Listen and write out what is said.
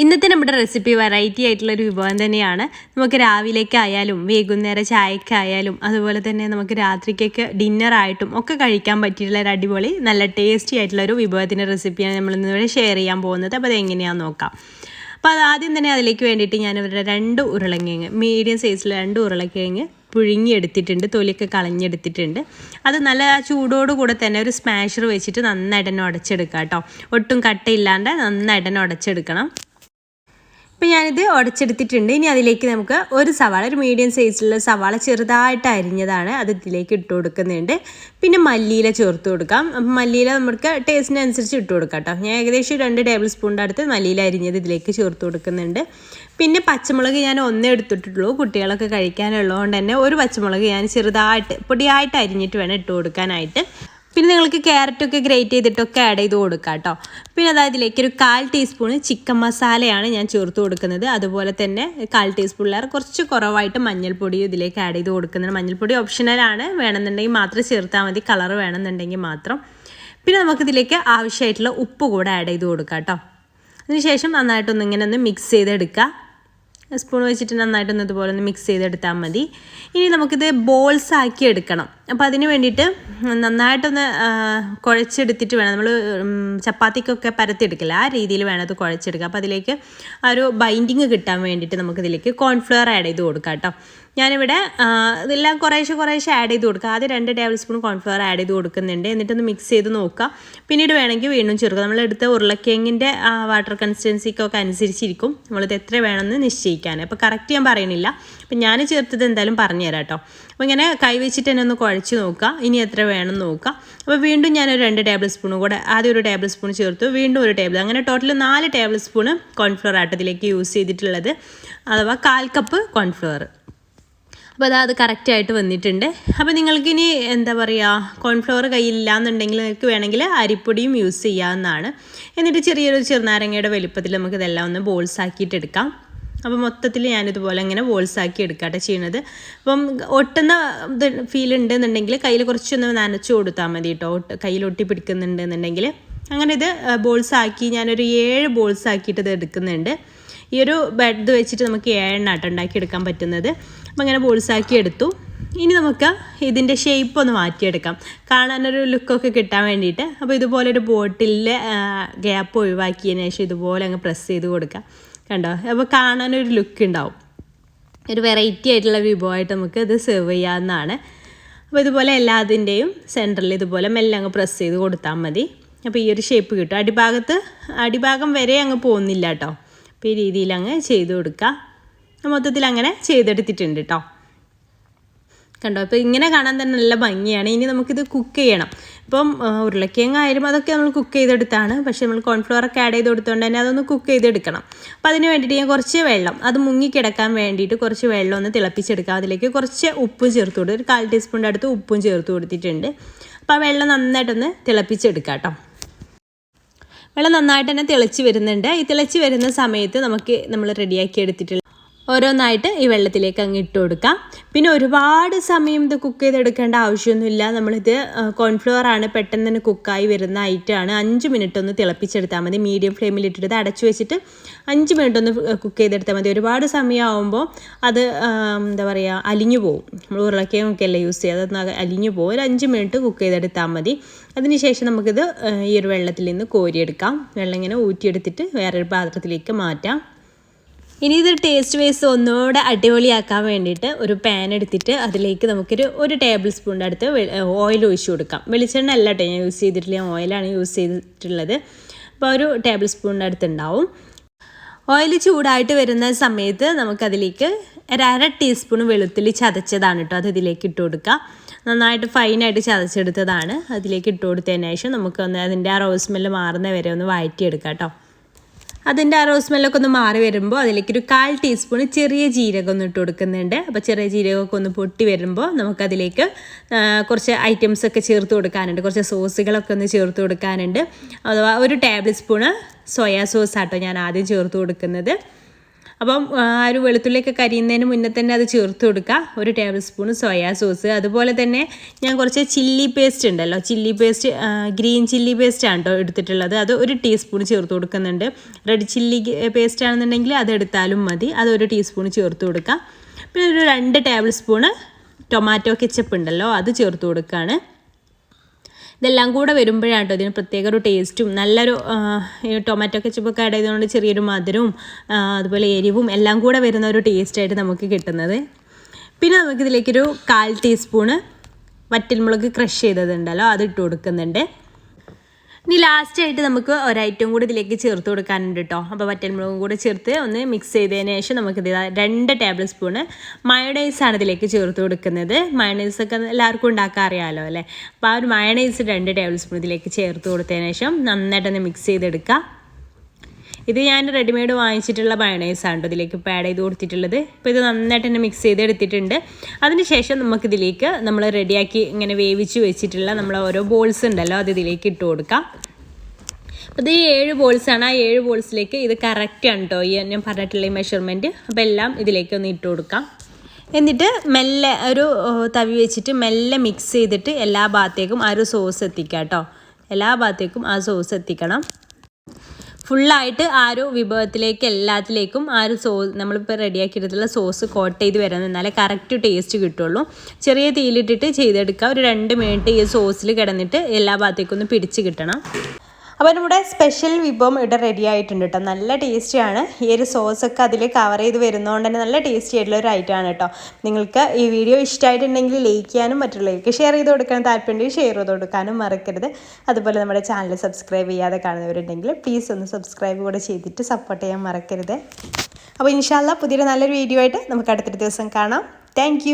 ഇന്നത്തെ നമ്മുടെ recipe variety ആയിട്ടുള്ളൊരു വിഭവം തന്നെയാണ്. നമുക്ക് രാവിലേക്കായാലും വൈകുന്നേരം ചായക്കായാലും അതുപോലെ തന്നെ നമുക്ക് രാത്രിക്കൊക്കെ ഡിന്നറായിട്ടും ഒക്കെ കഴിക്കാൻ പറ്റിയിട്ടുള്ള ഒരു അടിപൊളി നല്ല ടേസ്റ്റി ആയിട്ടുള്ളൊരു വിഭവത്തിൻ്റെ റെസിപ്പിയാണ് നമ്മളിന്നിവിടെ ഷെയർ ചെയ്യാൻ പോകുന്നത്. അപ്പോൾ അതെങ്ങനെയാണെന്ന് നോക്കാം. അപ്പോൾ അത് ആദ്യം തന്നെ അതിലേക്ക് വേണ്ടിയിട്ട് ഞാനിവരുടെ 2 ഉരുളക്കിഴങ്ങ്, മീഡിയം സൈസിൽ 2 ഉരുളക്കിഴങ്ങ് പുഴുങ്ങിയെടുത്തിട്ടുണ്ട്, തൊലിയൊക്കെ കളഞ്ഞെടുത്തിട്ടുണ്ട്. അത് നല്ല ചൂടോടുകൂടെ തന്നെ ഒരു സ്മാഷർ വെച്ചിട്ട് നന്നായിട്ട് തന്നെ ഉടച്ചെടുക്കുക കേട്ടോ. ഒട്ടും കട്ടയില്ലാണ്ട് നന്നായിട്ട് തന്നെ ഉടച്ചെടുക്കണം. ഇപ്പോൾ ഞാനിത് ഉടച്ചെടുത്തിട്ടുണ്ട്. ഇനി അതിലേക്ക് നമുക്ക് ഒരു സവാള, ഒരു മീഡിയം സൈസിലുള്ള സവാള ചെറുതായിട്ട് അരിഞ്ഞതാണ്, അത് ഇതിലേക്ക് ഇട്ട് കൊടുക്കുന്നുണ്ട്. പിന്നെ മല്ലിയില ചേർത്ത് കൊടുക്കാം. മല്ലിയില നമുക്ക് ടേസ്റ്റിനനുസരിച്ച് ഇട്ട് കൊടുക്കാം കേട്ടോ. ഞാൻ ഏകദേശം 2 ടേബിൾ സ്പൂണിൻ്റെ അടുത്ത് മല്ലിയില അരിഞ്ഞത് ഇതിലേക്ക് ചേർത്ത് കൊടുക്കുന്നുണ്ട്. പിന്നെ പച്ചമുളക് ഞാൻ ഒന്നേ എടുത്തിട്ടുള്ളൂ, കുട്ടികളൊക്കെ കഴിക്കാനുള്ളതുകൊണ്ട് തന്നെ ഒരു പച്ചമുളക് ഞാൻ ചെറുതായിട്ട് പൊടിയായിട്ട് അരിഞ്ഞിട്ട് വേണം ഇട്ട് കൊടുക്കാനായിട്ട്. പിന്നെ നിങ്ങൾക്ക് ക്യാരറ്റൊക്കെ ഗ്രേറ്റ് ചെയ്തിട്ടൊക്കെ ആഡ് ചെയ്ത് കൊടുക്കാം കേട്ടോ. പിന്നെ അതായത് ഇതിലേക്ക് ഒരു 1/4 ടീസ്പൂണ് ചിക്കൻ മസാലയാണ് ഞാൻ ചേർത്ത് കൊടുക്കുന്നത്. അതുപോലെ തന്നെ 1/4 ടീസ്പൂണിലേറെ കുറച്ച് കുറവായിട്ട് മഞ്ഞൾപ്പൊടി ഇതിലേക്ക് ആഡ് ചെയ്ത് കൊടുക്കുന്നുണ്ട്. മഞ്ഞൾപ്പൊടി ഓപ്ഷണലാണ്, വേണമെന്നുണ്ടെങ്കിൽ മാത്രം ചേർത്താൽ മതി, കളർ വേണമെന്നുണ്ടെങ്കിൽ മാത്രം. പിന്നെ നമുക്കിതിലേക്ക് ആവശ്യമായിട്ടുള്ള ഉപ്പ് കൂടെ ആഡ് ചെയ്ത് കൊടുക്കാം കേട്ടോ. അതിനുശേഷം നന്നായിട്ടൊന്നിങ്ങനെ ഒന്ന് മിക്സ് ചെയ്തെടുക്കുക. സ്പൂൺ വെച്ചിട്ട് നന്നായിട്ടൊന്ന് ഇതുപോലെ ഒന്ന് മിക്സ് ചെയ്തെടുത്താൽ മതി. ഇനി നമുക്കിത് ബോൾസ് ആക്കി എടുക്കണം. അപ്പോൾ അതിന് വേണ്ടിയിട്ട് നന്നായിട്ടൊന്ന് കുഴച്ചെടുത്തിട്ട് വേണം, നമ്മൾ ചപ്പാത്തിക്കൊക്കെ പരത്തിയെടുക്കില്ല ആ രീതിയിൽ വേണം അത് കുഴച്ചെടുക്കുക. അപ്പോൾ അതിലേക്ക് ആ ഒരു ബൈൻഡിങ് കിട്ടാൻ വേണ്ടിയിട്ട് നമുക്കിതിലേക്ക് കോൺഫ്ലവർ ആഡ് ചെയ്ത് കൊടുക്കാം കേട്ടോ. ഞാനിവിടെ ഇതെല്ലാം കുറേശ്ശെ ആഡ് ചെയ്ത് കൊടുക്കുക. ആദ്യം 2 ടേബിൾ സ്പൂൺ കോൺഫ്ലവർ ആഡ് ചെയ്ത് കൊടുക്കുന്നുണ്ട്. എന്നിട്ടൊന്ന് മിക്സ് ചെയ്ത് നോക്കുക. പിന്നീട് വേണമെങ്കിൽ വീണ്ടും ചേർക്കുക. നമ്മളെടുത്ത ഉരുളക്കിഴങ്ങിൻ്റെ വാട്ടർ കൺസിസ്റ്റൻസിക്കൊക്കെ അനുസരിച്ചിരിക്കും നമ്മളിത് എത്ര വേണമെന്ന് നിശ്ചയിക്കാൻ. അപ്പോൾ കറക്റ്റ് ഞാൻ പറയണില്ല, അപ്പം ഞാൻ ചേർത്തത് എന്തായാലും പറഞ്ഞു തരാം കേട്ടോ. അപ്പോൾ ഇങ്ങനെ കൈ വെച്ചിട്ട് തന്നെ ഒന്ന് കുഴച്ച് നോക്കുക, ഇനി എത്ര വേണമെന്ന് നോക്കുക. അപ്പോൾ വീണ്ടും ഞാനൊരു 2 ടേബിൾ സ്പൂണും കൂടെ, ആദ്യം ഒരു ടേബിൾ സ്പൂൺ ചേർത്തു, വീണ്ടും ഒരു ടേബിൾ, അങ്ങനെ ടോട്ടൽ 4 ടേബിൾ സ്പൂണ് കോൺഫ്ലവർ ആയിട്ട് ഇതിലേക്ക് യൂസ് ചെയ്തിട്ടുള്ളത്, അഥവാ 1/4 കപ്പ് കോൺഫ്ലവർ. അപ്പോൾ അത് കറക്റ്റായിട്ട് വന്നിട്ടുണ്ട്. അപ്പോൾ നിങ്ങൾക്കിനി എന്താ പറയുക, കോൺഫ്ലവർ കയ്യിലില്ലാന്നുണ്ടെങ്കിൽ നിങ്ങൾക്ക് വേണമെങ്കിൽ അരിപ്പൊടിയും യൂസ് ചെയ്യാവുന്നതാണ്. എന്നിട്ട് ചെറിയൊരു ചെറുനാരങ്ങയുടെ വലുപ്പത്തിൽ നമുക്കിതെല്ലാം ഒന്ന് ബോൾസ് ആക്കിയിട്ട് എടുക്കാം. അപ്പോൾ മൊത്തത്തിൽ ഞാനിതുപോലെ ഇങ്ങനെ ബോൾസ് ആക്കി എടുക്കാട്ടെ ചെയ്യണത്. അപ്പം ഒട്ടുന്ന ഇത് ഫീൽ ഉണ്ടെന്നുണ്ടെങ്കിൽ കയ്യിൽ കുറച്ചൊന്ന് നനച്ച് കൊടുത്താൽ മതി കേട്ടോ. കയ്യിൽ ഒട്ടി പിടിക്കുന്നുണ്ടെന്നുണ്ടെങ്കിൽ അങ്ങനെ ഇത് ബോൾസ് ആക്കി ഞാനൊരു 7 ബോൾസ് ആക്കിയിട്ട് ഇത് എടുക്കുന്നുണ്ട്. ഈ ഒരു ബെഡ് വെച്ചിട്ട് നമുക്ക് 7 ആട്ടം ഉണ്ടാക്കിയെടുക്കാൻ പറ്റുന്നത്. അപ്പോൾ അങ്ങനെ ബോൾസാക്കി എടുത്തു. ഇനി നമുക്ക് ഇതിൻ്റെ ഷേപ്പ് ഒന്ന് മാറ്റിയെടുക്കാം, കാണാനൊരു ലുക്കൊക്കെ കിട്ടാൻ വേണ്ടിയിട്ട്. അപ്പോൾ ഇതുപോലൊരു ബോട്ടിലിലെ ഗ്യാപ്പ് ഒഴിവാക്കിയതിന് ശേഷം ഇതുപോലെ അങ്ങ് പ്രസ് ചെയ്ത് കൊടുക്കാം. കണ്ടോ, അപ്പോൾ കാണാനൊരു ലുക്ക് ഉണ്ടാവും. ഒരു വെറൈറ്റി ആയിട്ടുള്ള വിഭവമായിട്ട് നമുക്ക് ഇത് സെർവ് ചെയ്യാവുന്നതാണ്. അപ്പോൾ ഇതുപോലെ എല്ലാത്തിൻ്റെയും സെൻറ്ററിൽ ഇതുപോലെ മെല്ലെ അങ്ങ് പ്രസ് ചെയ്ത് കൊടുത്താൽ മതി. അപ്പോൾ ഈ ഒരു ഷേപ്പ് കിട്ടും. അടിഭാഗം വരെ അങ്ങ് പോകുന്നില്ല കേട്ടോ. അപ്പോൾ ഈ രീതിയിൽ അങ്ങ് ചെയ്ത് കൊടുക്കുക. മൊത്തത്തിൽ അങ്ങനെ ചെയ്തെടുത്തിട്ടുണ്ട് കേട്ടോ. കണ്ടോ, അപ്പോൾ ഇങ്ങനെ കാണാൻ തന്നെ നല്ല ഭംഗിയാണ്. ഇനി നമുക്കിത് കുക്ക് ചെയ്യണം. ഇപ്പം ഉരുളക്കിഴങ്ങായാലും അതൊക്കെ നമ്മൾ കുക്ക് ചെയ്തെടുത്താണ്, പക്ഷേ നമ്മൾ കോൺഫ്ലവറൊക്കെ ആഡ് ചെയ്ത് കൊടുത്തുകൊണ്ട് തന്നെ അതൊന്ന് കുക്ക് ചെയ്തെടുക്കണം. അപ്പോൾ അതിന് വേണ്ടിയിട്ട് ഞാൻ കുറച്ച് വെള്ളം, അത് മുങ്ങിക്കിടക്കാൻ വേണ്ടിയിട്ട് കുറച്ച് വെള്ളം ഒന്ന് തിളപ്പിച്ചെടുക്കാം. അതിലേക്ക് കുറച്ച് ഉപ്പും ചേർത്ത് കൊടുത്തു, ഒരു 1/4 ടീസ്പൂണിൻ്റെ അടുത്ത് ഉപ്പും ചേർത്ത് കൊടുത്തിട്ടുണ്ട്. അപ്പോൾ ആ വെള്ളം നന്നായിട്ടൊന്ന് തിളപ്പിച്ചെടുക്കാം കേട്ടോ. വെള്ളം നന്നായിട്ട് തന്നെ തിളച്ച് വരുന്നുണ്ട്. ഈ തിളച്ച് വരുന്ന സമയത്ത് നമ്മൾ റെഡിയാക്കി എടുത്തിട്ടുള്ള ഓരോന്നായിട്ട് ഈ വെള്ളത്തിലേക്ക് അങ്ങ് ഇട്ട് കൊടുക്കാം. പിന്നെ ഒരുപാട് സമയം ഇത് കുക്ക് ചെയ്തെടുക്കേണ്ട ആവശ്യമൊന്നുമില്ല. നമ്മളിത് കോൺഫ്ലവർ ആണ്, പെട്ടെന്ന് തന്നെ കുക്കായി വരുന്ന ഐറ്റമാണ്. 5 മിനിറ്റ് ഒന്ന് തിളപ്പിച്ചെടുത്താൽ മതി. മീഡിയം ഫ്ലെയിമിൽ ഇട്ടിട്ട് അടച്ചു വെച്ചിട്ട് 5 മിനിറ്റ് ഒന്ന് കുക്ക് ചെയ്തെടുത്താൽ മതി. ഒരുപാട് സമയമാകുമ്പോൾ അത് എന്താ പറയുക, അലിഞ്ഞു പോകും. നമ്മൾ ഉരുളക്കിഴങ്ങൊക്കെ അല്ലേ യൂസ് ചെയ്യുക, അതൊന്ന് അലിഞ്ഞു പോകും. ഒരു 5 മിനിറ്റ് കുക്ക് ചെയ്തെടുത്താൽ മതി. അതിനുശേഷം നമുക്കിത് ഈ ഒരു വെള്ളത്തിൽ നിന്ന് കോരിയെടുക്കാം. വെള്ളം ഇങ്ങനെ ഊറ്റിയെടുത്തിട്ട് വേറൊരു പാത്രത്തിലേക്ക് മാറ്റാം. ഇനി ഇത് ടേസ്റ്റ് വൈസ് ഒന്നുകൂടെ അടിപൊളിയാക്കാൻ വേണ്ടിയിട്ട് ഒരു പാൻ എടുത്തിട്ട് അതിലേക്ക് ഒരു ടേബിൾ സ്പൂണിൻ്റെ അടുത്ത് ഓയിൽ ഒഴിച്ച് കൊടുക്കാം. വെളിച്ചെണ്ണ അല്ല കേട്ടോ ഞാൻ യൂസ് ചെയ്തിട്ടില്ല, ഞാൻ ഓയിലാണ് യൂസ് ചെയ്തിട്ടുള്ളത്. അപ്പോൾ ഒരു ടേബിൾ സ്പൂണിൻ്റെ അടുത്ത് ഉണ്ടാവും. ഓയിൽ ചൂടായിട്ട് വരുന്ന സമയത്ത് നമുക്കതിലേക്ക് 1/2 ടീസ്പൂൺ വെളുത്തുള്ളി ചതച്ചതാണ് കേട്ടോ, അത് ഇതിലേക്ക് ഇട്ട് കൊടുക്കുക. നന്നായിട്ട് ഫൈനായിട്ട് ചതച്ചെടുത്തതാണ്. അതിലേക്ക് ഇട്ട് കൊടുത്തതിന് ശേഷം നമുക്കൊന്ന് അതിൻ്റെ ആ റോസ് സ്മെല്ല് മാറുന്ന വരെ ഒന്ന് വഴറ്റിയെടുക്കാം കേട്ടോ. അതിൻ്റെ ആ റോസ് സ്മെല്ലൊക്കെ ഒന്ന് മാറി വരുമ്പോൾ അതിലേക്കൊരു 1/4 ടീസ്പൂൺ ചെറിയ ജീരകം ഒന്ന് ഇട്ട് കൊടുക്കുന്നുണ്ട്. അപ്പോൾ ചെറിയ ജീരകമൊക്കെ ഒന്ന് പൊട്ടി വരുമ്പോൾ നമുക്കതിലേക്ക് കുറച്ച് ഐറ്റംസൊക്കെ ചേർത്ത് കൊടുക്കാനുണ്ട്, കുറച്ച് സോസുകളൊക്കെ ഒന്ന് ചേർത്ത് കൊടുക്കാനുണ്ട്. അഥവാ ഒരു ടേബിൾ സ്പൂണ് സോയാ സോസ് ആട്ടോ ഞാൻ ആദ്യം ചേർത്ത് കൊടുക്കുന്നത്. അപ്പം ആ ഒരു വെളുത്തുള്ളിയൊക്കെ കരിയുന്നതിന് മുന്നേ തന്നെ അത് ചേർത്ത് കൊടുക്കുക. 1 ടേബിൾ സ്പൂൺ സോയാ സോസ്, അതുപോലെ തന്നെ ഞാൻ കുറച്ച് ചില്ലി പേസ്റ്റ് ഉണ്ടല്ലോ, chilli paste green chilli paste ആണ് കേട്ടോ എടുത്തിട്ടുള്ളത്. അത് 1 ടീസ്പൂൺ ചേർത്ത് കൊടുക്കുന്നുണ്ട്. റെഡ് ചില്ലി പേസ്റ്റ് ആണെന്നുണ്ടെങ്കിൽ അത് എടുത്താലും മതി. അത് 1 ടീസ്പൂൺ ചേർത്ത് കൊടുക്കുക. പിന്നെ ഒരു 2 ടേബിൾ സ്പൂണ് ടൊമാറ്റോ കെച്ചപ്പ് ഉണ്ടല്ലോ, അത് ചേർത്ത് കൊടുക്കുകയാണ്. ഇതെല്ലാം കൂടെ വരുമ്പോഴാണ് കേട്ടോ ഇതിന് പ്രത്യേക ഒരു ടേസ്റ്റും നല്ലൊരു ടൊമാറ്റോ കെച്ചപ്പൊക്കെ ആഡ് ചെയ്തുകൊണ്ട് ചെറിയൊരു മധുരവും അതുപോലെ എരിവും എല്ലാം കൂടെ വരുന്ന ഒരു ടേസ്റ്റായിട്ട് നമുക്ക് കിട്ടുന്നത്. പിന്നെ നമുക്കിതിലേക്കൊരു 1/4 ടീസ്പൂണ് വറ്റൽമുളക് ക്രഷ് ചെയ്തതുണ്ടല്ലോ, അത് ഇട്ട് കൊടുക്കുന്നുണ്ട്. ഇനി ലാസ്റ്റായിട്ട് നമുക്ക് ഒരൈറ്റം കൂടി ഇതിലേക്ക് ചേർത്ത് കൊടുക്കാനുണ്ട് കേട്ടോ. അപ്പോൾ വറ്റൽമുളകും കൂടെ ചേർത്ത് ഒന്ന് മിക്സ് ചെയ്തതിന് ശേഷം നമുക്കിത് 2 ടേബിൾ സ്പൂണ് മയണൈസാണ് ഇതിലേക്ക് ചേർത്ത് കൊടുക്കുന്നത്. മയണൈസൊക്കെ എല്ലാവർക്കും ഉണ്ടാക്കാൻ അറിയാമല്ലോ അല്ലേ. അപ്പോൾ ആ ഒരു മയണൈസ് 2 ടേബിൾ സ്പൂൺ ഇതിലേക്ക് ചേർത്ത് കൊടുത്തതിന് ശേഷം നന്നായിട്ടൊന്ന് മിക്സ് ചെയ്തെടുക്കുക. ഇത് ഞാൻ റെഡിമെയ്ഡ് വാങ്ങിച്ചിട്ടുള്ള മയണൈസാണ് കേട്ടോ ഇതിലേക്ക് ഇപ്പോൾ ആഡ് ചെയ്ത് കൊടുത്തിട്ടുള്ളത്. അപ്പോൾ ഇത് നന്നായിട്ട് തന്നെ മിക്സ് ചെയ്തെടുത്തിട്ടുണ്ട്. അതിനുശേഷം നമുക്കിതിലേക്ക് നമ്മൾ റെഡിയാക്കി ഇങ്ങനെ വേവിച്ച് വെച്ചിട്ടുള്ള നമ്മൾ ഓരോ ബോൾസ് ഉണ്ടല്ലോ, അത് ഇതിലേക്ക് ഇട്ട് കൊടുക്കാം. അപ്പോൾ ഇത് 7 ബോൾസാണ്. ആ 7 ബോൾസിലേക്ക് ഇത് കറക്റ്റാണ് കേട്ടോ ഈ ഞാൻ പറഞ്ഞിട്ടുള്ള ഈ മെഷർമെൻറ്റ്. അപ്പോൾ എല്ലാം ഇതിലേക്കൊന്ന് ഇട്ട് കൊടുക്കാം. എന്നിട്ട് മെല്ലെ ഒരു തവി വെച്ചിട്ട് മെല്ലെ മിക്സ് ചെയ്തിട്ട് എല്ലാ ഭാഗത്തേക്കും ആ ഒരു സോസ് എത്തിക്കാം കേട്ടോ. എല്ലാ ഭാഗത്തേക്കും ആ സോസ് എത്തിക്കണം. ഫുള്ളായിട്ട് ആ ഒരു വിഭവത്തിലേക്ക് എല്ലാത്തിലേക്കും ആ ഒരു നമ്മളിപ്പോൾ റെഡിയാക്കിയിട്ടുള്ള സോസ് കോട്ട് ചെയ്ത് വരണം, എന്നാലേ കറക്റ്റ് ടേസ്റ്റ് കിട്ടുള്ളൂ. ചെറിയ തീയിലിട്ടിട്ട് ചെയ്തെടുക്കുക. ഒരു 2 മിനിറ്റ് ഈ സോസിൽ കിടന്നിട്ട് എല്ലാ ഭാഗത്തേക്കും ഒന്ന് പിടിച്ച് കിട്ടണം. അപ്പോൾ നമ്മുടെ സ്പെഷ്യൽ വിഭവം ഇവിടെ റെഡി ആയിട്ടുണ്ട് കേട്ടോ. നല്ല ടേസ്റ്റിയാണ്. ഈ ഒരു സോസൊക്കെ അതിൽ കവർ ചെയ്ത് വരുന്നതുകൊണ്ട് തന്നെ നല്ല ടേസ്റ്റി ആയിട്ടുള്ള ഒരു ഐറ്റമാണ് കേട്ടോ. നിങ്ങൾക്ക് ഈ വീഡിയോ ഇഷ്ടമായിട്ടുണ്ടെങ്കിൽ ലൈക്ക് ചെയ്യാനും മറ്റുള്ളവർക്ക് ഷെയർ ചെയ്ത് കൊടുക്കാൻ താല്പര്യമുണ്ടെങ്കിൽ ഷെയർ ചെയ്ത് കൊടുക്കാനും മറക്കരുത്. അതുപോലെ നമ്മുടെ ചാനൽ സബ്സ്ക്രൈബ് ചെയ്യാതെ കാണുന്നവരുണ്ടെങ്കിൽ പ്ലീസ് ഒന്ന് സബ്സ്ക്രൈബ് കൂടെ ചെയ്തിട്ട് സപ്പോർട്ട് ചെയ്യാൻ മറക്കരുത്. അപ്പോൾ ഇൻഷാ അല്ലാഹ് പുതിയൊരു നല്ലൊരു വീഡിയോ ആയിട്ട് നമുക്ക് അടുത്തൊരു ദിവസം കാണാം. താങ്ക്